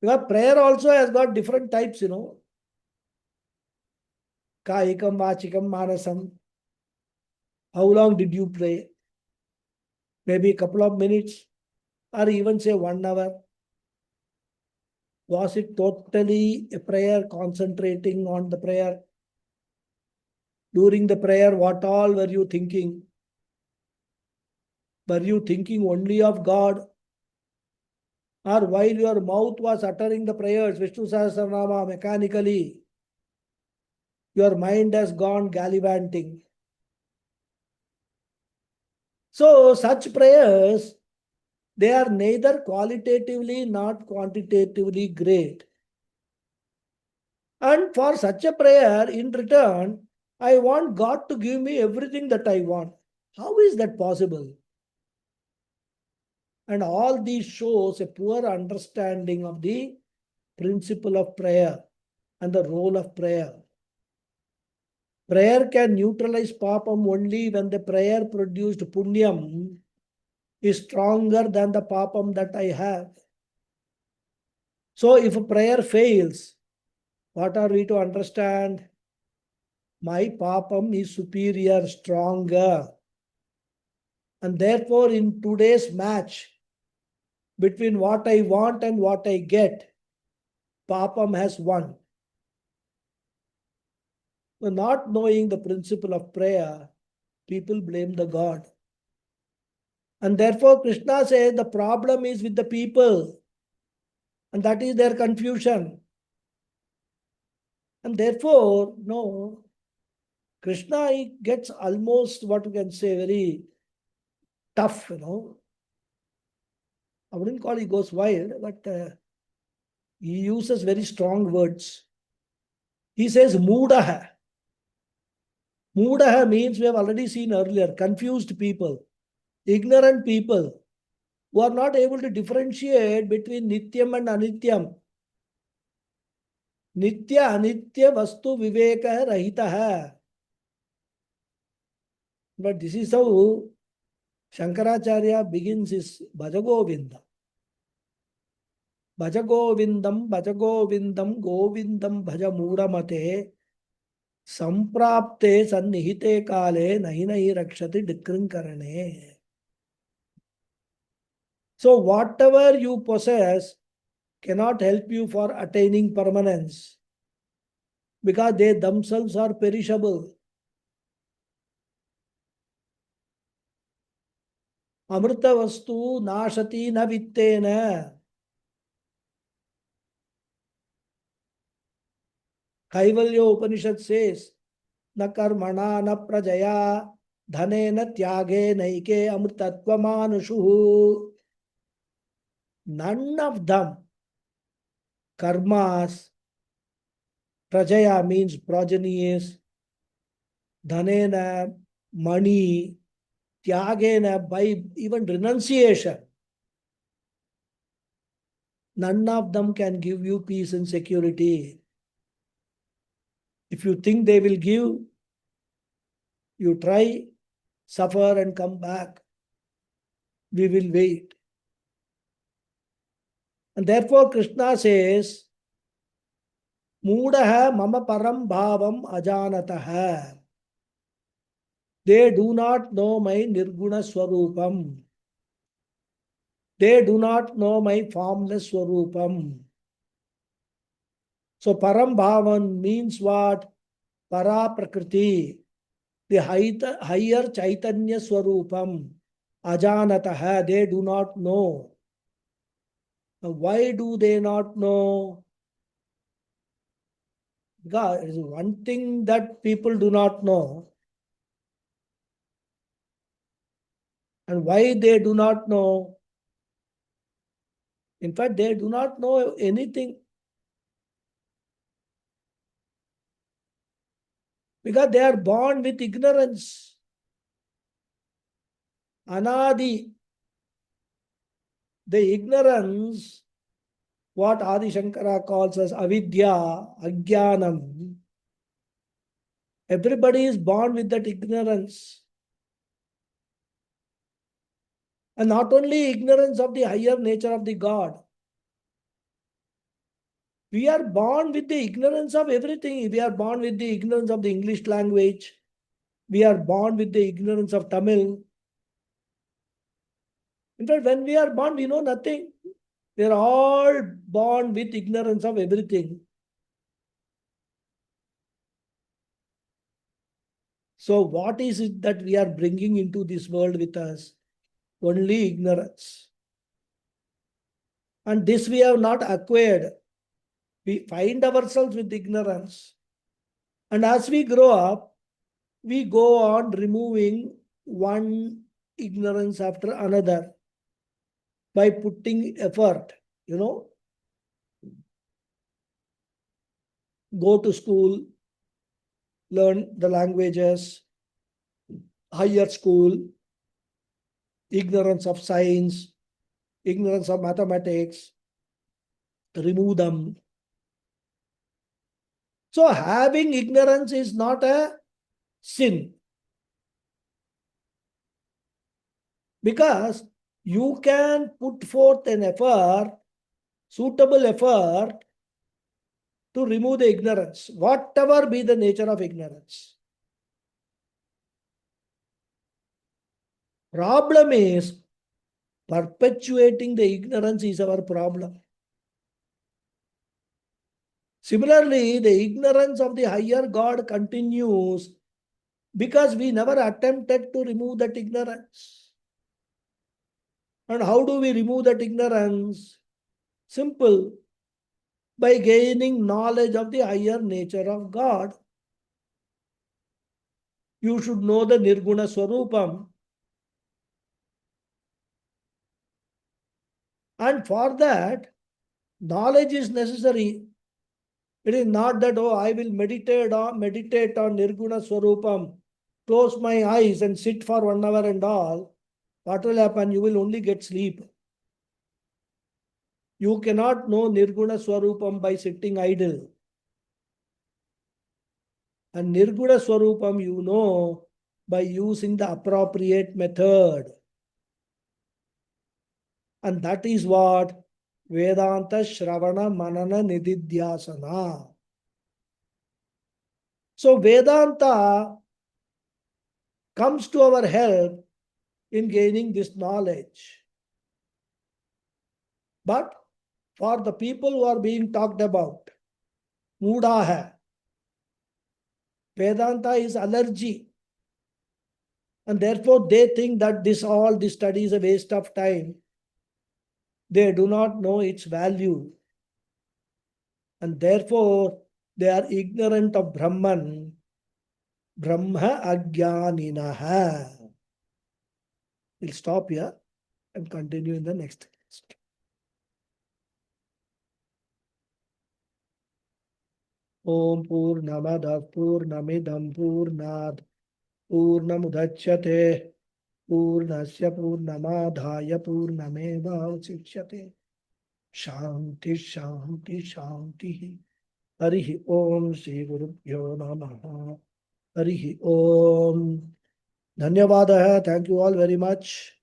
Because prayer also has got different types, Kaikam, Vachikam, Manasam. How long did you pray? Maybe a couple of minutes, or even say 1 hour. Was it totally a prayer, concentrating on the prayer? During the prayer, what all were you thinking? Were you thinking only of God? Or while your mouth was uttering the prayers, Vishnu Sahasranama, mechanically, your mind has gone gallivanting. So such prayers, they are neither qualitatively nor quantitatively great. And for such a prayer, in return, I want God to give me everything that I want. How is that possible? And all these shows a poor understanding of the principle of prayer and the role of prayer. Prayer can neutralize papam only when the prayer produced punyam is stronger than the papam that I have. So if a prayer fails, what are we to understand? My papam is superior, stronger. And therefore, in today's match between what I want and what I get, papam has won. So not knowing the principle of prayer, people blame the God. And therefore, Krishna says the problem is with the people. And that is their confusion. And therefore, no, Krishna gets almost what we can say very tough, I wouldn't call he goes wild, but he uses very strong words. He says Mudaha. Mudaha means we have already seen earlier, confused people, ignorant people who are not able to differentiate between Nityam and Anityam. Nitya Anitya Vastu Viveka Rahitaha. But this is how Shankaracharya begins his Bhajagovinda. Bhajagovindam, Bhajagovindam, Govindam Bhaja Mudamate, Samprapte Sannihite Kale, Nahi Nahi Rakshati Dikrinkarane. So whatever you possess cannot help you for attaining permanence, because they themselves are perishable. Amrita vastu nashati na vittena. Kaivalya Upanishad says, na karmana na prajaya dhane na tyage naike amritatva manushuhu. None of them, karmas, prajaya means progenies, dhanena, money, tyagena, by even renunciation, none of them can give you peace and security. If you think they will give, you try, suffer and come back. We will wait. And therefore Krishna says, Mudaha mama param bhavam ajanataha. They do not know my nirguna swarupam. They do not know my formless swarupam. So param bhavan means what? Para prakriti. the higher Chaitanya Swarupam, Ajanataha, they do not know. Now, why do they not know? Because it is one thing that people do not know. And why they do not know? In fact, they do not know anything. Because they are born with ignorance. Anadi, the ignorance, what Adi Shankara calls as avidya, ajnanam. Everybody is born with that ignorance. And not only ignorance of the higher nature of the God. We are born with the ignorance of everything. We are born with the ignorance of the English language. We are born with the ignorance of Tamil. In fact, when we are born, we know nothing. We are all born with ignorance of everything. So what is it that we are bringing into this world with us? Only ignorance. And this we have not acquired. We find ourselves with ignorance. And as we grow up, we go on removing one ignorance after another by putting effort, go to school, learn the languages, higher school, ignorance of science, ignorance of mathematics, remove them. So having ignorance is not a sin. Because you can put forth an effort, suitable effort, to remove the ignorance, whatever be the nature of ignorance. Problem is, perpetuating the ignorance is our problem. Similarly, the ignorance of the higher God continues because we never attempted to remove that ignorance. And how do we remove that ignorance? Simple. By gaining knowledge of the higher nature of God. You should know the Nirguna Swarupam. And for that, knowledge is necessary. It is not that, oh, I will meditate on Nirguna Swarupam, close my eyes and sit for 1 hour and all. What will happen? You will only get sleep. You cannot know Nirguna Swarupam by sitting idle. And Nirguna Swarupam you know by using the appropriate method. And that is what Vedanta Shravana Manana Nididhyasana. So Vedanta comes to our help in gaining this knowledge. But for the people who are being talked about, Muda hai. Vedanta is allergy. And therefore they think that all this study is a waste of time. They do not know its value. And therefore they are ignorant of Brahman. Brahma Ajnaninaha. We'll stop here and continue in the next class. Om Purnamada Purnamidam Purnad Purnamudachyate Purnasya Purnamadhaya Purnameva Uchichyate. Shanti Shanti Shanti. Harihi Om Shri Gurubhyo Namaha. Harihi Om. Dhanyavadaha. Thank you all very much.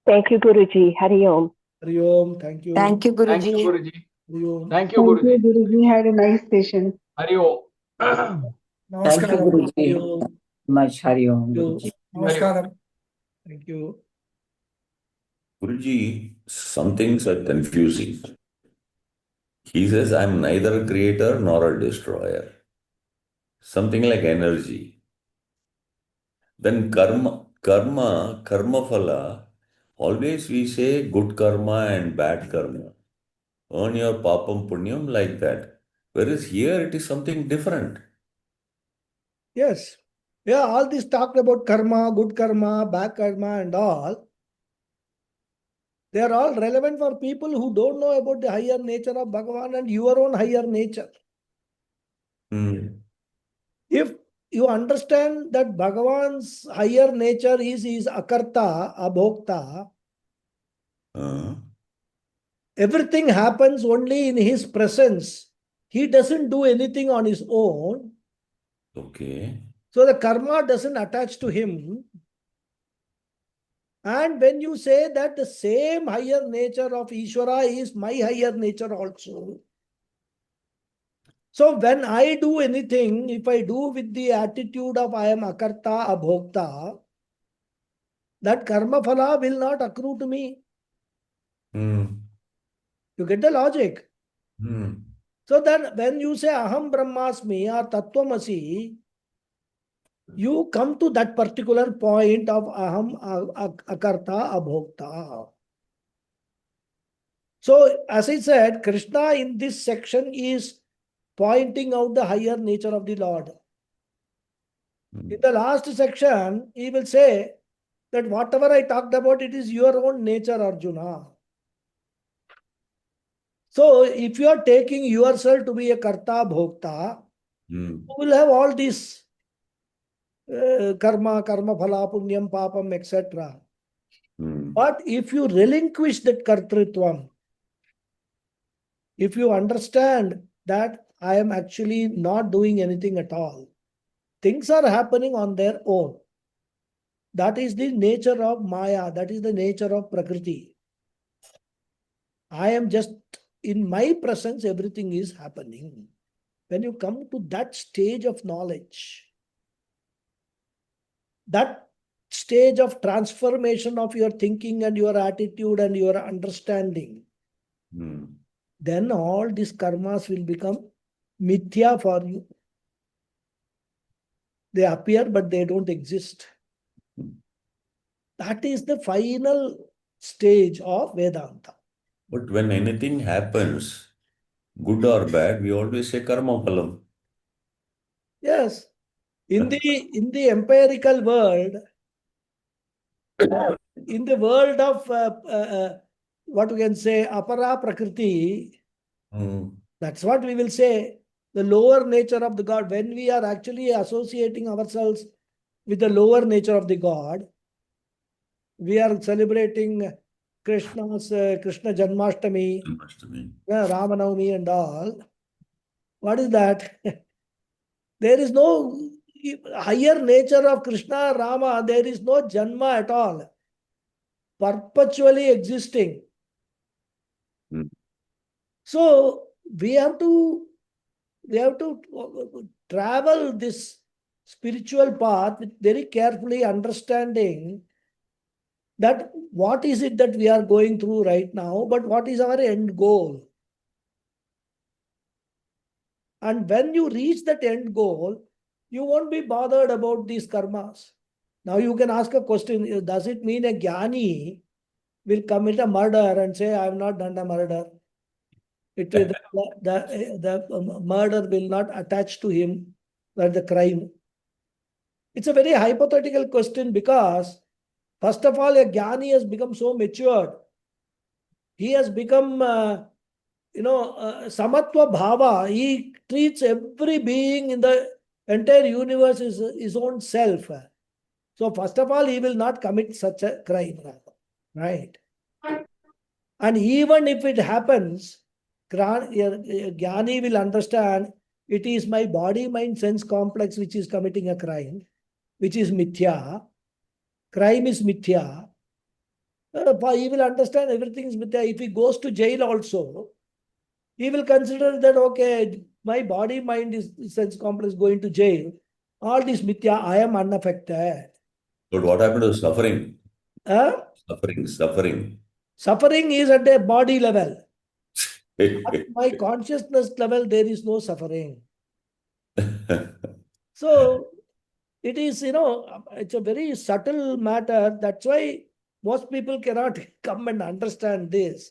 Thank you, Guruji. Hari Om. Hari Om. Thank you. Thank you, Thank you, Guruji. Guruji. Hari Om. Thank you, Guruji. Guruji. Had a nice session. Hari Om. Thank you, Hari Guruji. Om. Much Hari Om, Thank you. Guruji. Namaskaram. Thank you. Guruji, some things are confusing. He says, I'm neither a creator nor a destroyer. Something like energy. Then karma phala, always we say good karma and bad karma. Earn your papam punyam like that. Whereas here it is something different. Yes. Yeah, all this talked about karma, good karma, bad karma, and all. They are all relevant for people who don't know about the higher nature of Bhagavan and your own higher nature. Hmm. If you understand that Bhagavan's higher nature is akarta, abhokta, Uh, everything happens only in his presence. He doesn't do anything on his own. okay. So the karma doesn't attach to him. And when you say that the same higher nature of Ishvara is my higher nature also. So when I do anything, if I do with the attitude of I am akarta, abhokta, that karma phala will not accrue to me. Hmm. You get the logic? Hmm. So then when you say aham brahmasmi or tattvamasi, you come to that particular point of aham akarta abhokta. So as I said, Krishna in this section is pointing out the higher nature of the Lord. Hmm. In the last section, he will say that whatever I talked about, it is your own nature, Arjuna. So if you are taking yourself to be a karta bhokta, Hmm. you will have all these karma, phala, punyam, papam, etc. Hmm. But if you relinquish that kartritvam, if you understand that I am actually not doing anything at all, things are happening on their own. That is the nature of Maya, that is the nature of Prakriti. I am just in my presence, everything is happening. When you come to that stage of knowledge, that stage of transformation of your thinking and your attitude and your understanding, Hmm. then all these karmas will become mithya for you. They appear, but they don't exist. That is the final stage of Vedanta. But when anything happens, good or bad, we always say karma phalam. Yes. In the empirical world, in the world of what we can say, apara prakriti, Hmm. that's what we will say, the lower nature of the God. When we are actually associating ourselves with the lower nature of the God, we are celebrating Krishna Janmashtami, Janmashtami. Ramanavami and all. What is that? There is no higher nature of Krishna, Rama. There is no Janma at all. Perpetually existing. Hmm. So we have to travel this spiritual path with very carefully understanding that what is it that we are going through right now, but what is our end goal. And when you reach that end goal, you won't be bothered about these karmas. Now you can ask a question, does it mean a jnani will commit a murder and say, I have not done a murder? The murder will not attach to him, that the crime. It's a very hypothetical question because, first of all, a jnani has become so matured. He has become, samatva bhava. He treats every being in the entire universe as his own self. So, first of all, he will not commit such a crime. Right? And even if it happens, Jnani will understand it is my body, mind, sense complex which is committing a crime, which is mithya. Crime is mithya. He will understand everything is mithya. If he goes to jail also, he will consider that, okay, my body, mind, is sense complex going to jail. All this mithya, I am unaffected. But what happened to suffering? Uh, Suffering. Suffering is at a body level. At my consciousness level, there is no suffering. So It is, it's a very subtle matter. That's why most people cannot come and understand this.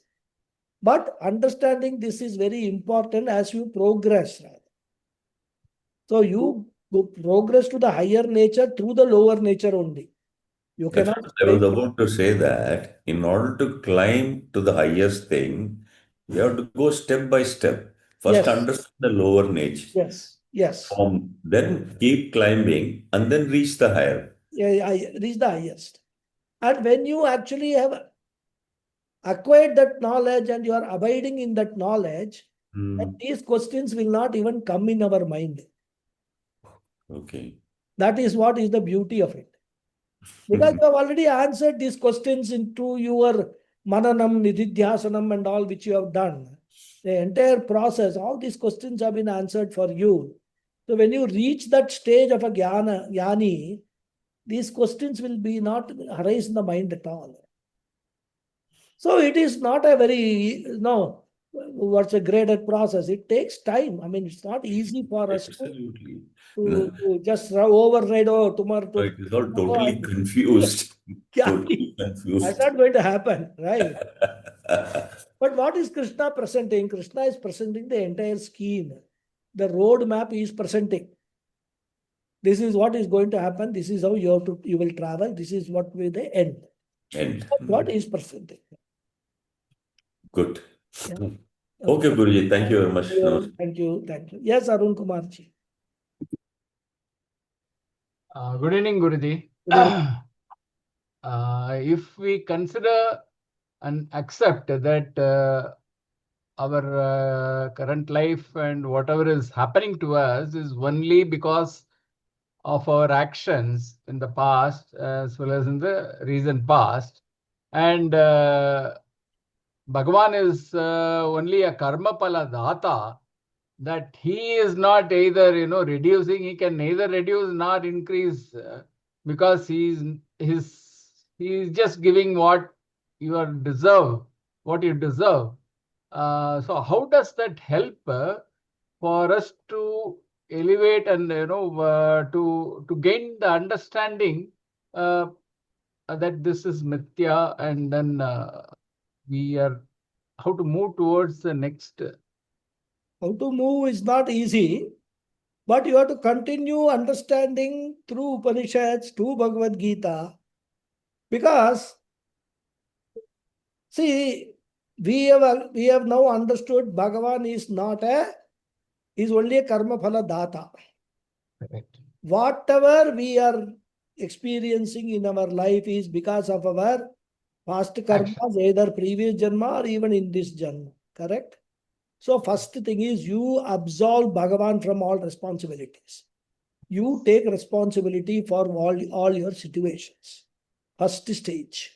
But understanding this is very important as you progress. So you progress to the higher nature through the lower nature only. You That's cannot. what I was about to say, that in order to climb to the highest thing, you have to go step by step. First, Yes, understand the lower nature. yes. Then keep climbing and then reach the higher. Yeah, I reach the highest. And when you actually have acquired that knowledge and you are abiding in that knowledge, then these questions will not even come in our mind. Okay. That is what is the beauty of it. Because you have already answered these questions into your mananam, nididhyasanam and all which you have done. The entire process, all these questions have been answered for you. So when you reach that stage of a jnani, these questions will be not arise in the mind at all. So it is not a very, what's a graded process. It takes time. I mean, it's not easy for us Absolutely. to just override, tomorrow. It is all totally confused. Yeah, Totally that's confused. not going to happen, right? But what is Krishna presenting? Krishna is presenting the entire scheme. The roadmap is presenting. This is what is going to happen. This is how you will travel. This is what will the end. End. What is presenting? Good. Yeah. Okay, Guruji. Thank you very much. Namaste. Thank you. Thank you. Yes, Arun Kumarji. Good evening, Guruji. If we consider and accept that our current life and whatever is happening to us is only because of our actions in the past as well as in the recent past, and Bhagavan is only a karma pala data, that he is not either reducing, he can neither reduce nor increase, because he is just giving what you deserve, what you deserve. So how does that help for us to elevate and to gain the understanding that this is mithya, and then we are how to move towards the next. How to move is not easy, but you have to continue understanding through Upanishads, through Bhagavad Gita, because see, we have now understood Bhagavan is not is only a karma phala data. Correct. Whatever we are experiencing in our life is because of our past karmas, either previous janma or even in this janma. Correct? So first thing is you absolve Bhagavan from all responsibilities. You take responsibility for all your situations. First stage.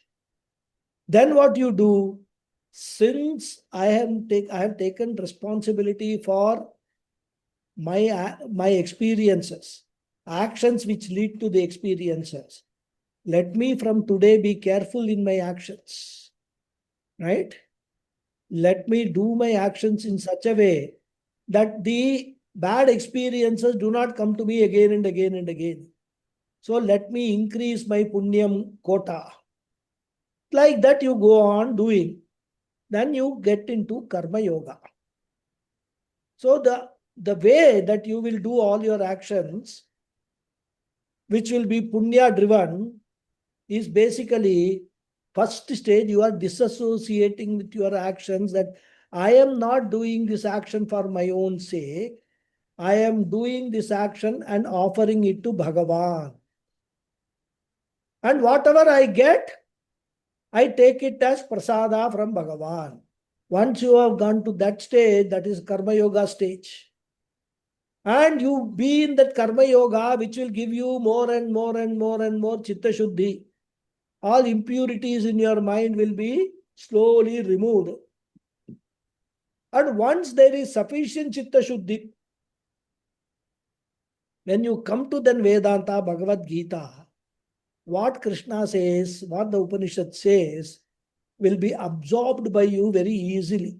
Then what you do? Since I have taken responsibility for my experiences, actions which lead to the experiences. Let me from today be careful in my actions. Right? Let me do my actions in such a way that the bad experiences do not come to me again and again and again. So let me increase my punyam quota. Like that you go on doing. Then you get into karma yoga. So the way that you will do all your actions, which will be punya driven, is basically first stage you are disassociating with your actions, that I am not doing this action for my own sake. I am doing this action and offering it to Bhagavan. And whatever I get, I take it as prasada from Bhagavan. Once you have gone to that stage, that is karma yoga stage. And you be in that karma yoga, which will give you more and more and more and more chitta shuddhi. All impurities in your mind will be slowly removed. And once there is sufficient chitta shuddhi, when you come to then Vedanta, Bhagavad Gita, what Krishna says, what the Upanishad says, will be absorbed by you very easily.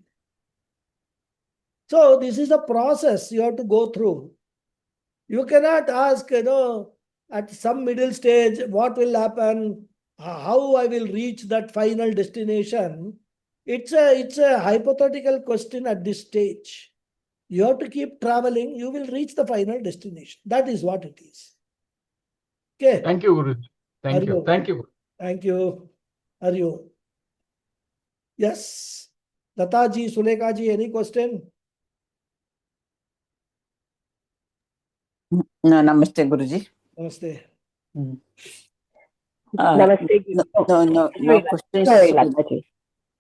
So this is a process you have to go through. You cannot ask, at some middle stage, what will happen? How I will reach that final destination? It's a hypothetical question at this stage. You have to keep traveling. You will reach the final destination. That is what it is. Okay. Thank you, Guruji. Thank you. Hariom. Thank you. Thank you. Hariom. Yes. Lataji, Sulekaji, any question? No, Namaste, Guruji. Namaste. Namaste. No questions. Sorry, Lataji.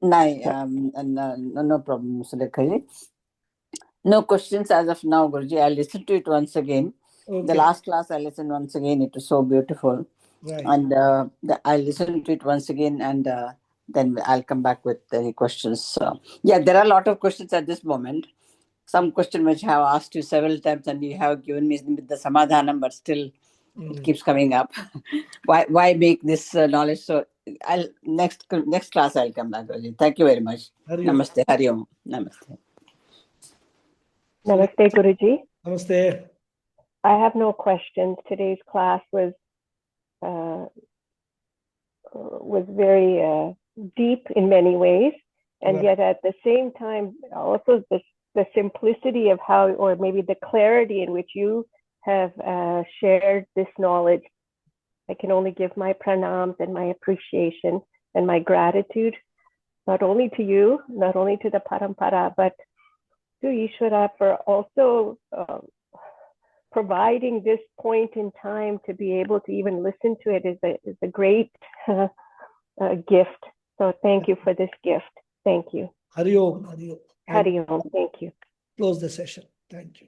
No problem, Sulekhaji. No questions as of now, Guruji. I'll listen to it once again. Okay. The last class I listened once again. It was so beautiful. Right. And I'll listen to it once again, and then I'll come back with any questions. Yeah, there are a lot of questions at this moment. Some question which I have asked you several times, and you have given me the samadhanam, but still it keeps coming up. Why make this knowledge? So I'll next class I'll come back. Guruji. Thank you very much. Hariom. Namaste. Hariom. Namaste. Namaste, Guruji. Namaste. I have no questions. Today's class was very deep in many ways, and Right. yet at the same time, also the simplicity of how, or maybe the clarity in which you have shared this knowledge. I can only give my pranams and my appreciation and my gratitude, not only to you, not only to the Parampara, but to Ishvara for also providing this point in time to be able to even listen to it is a great gift. So thank you for this gift. Thank you. Hariom. Hariom. Hari Om. Thank you. Close the session. Thank you.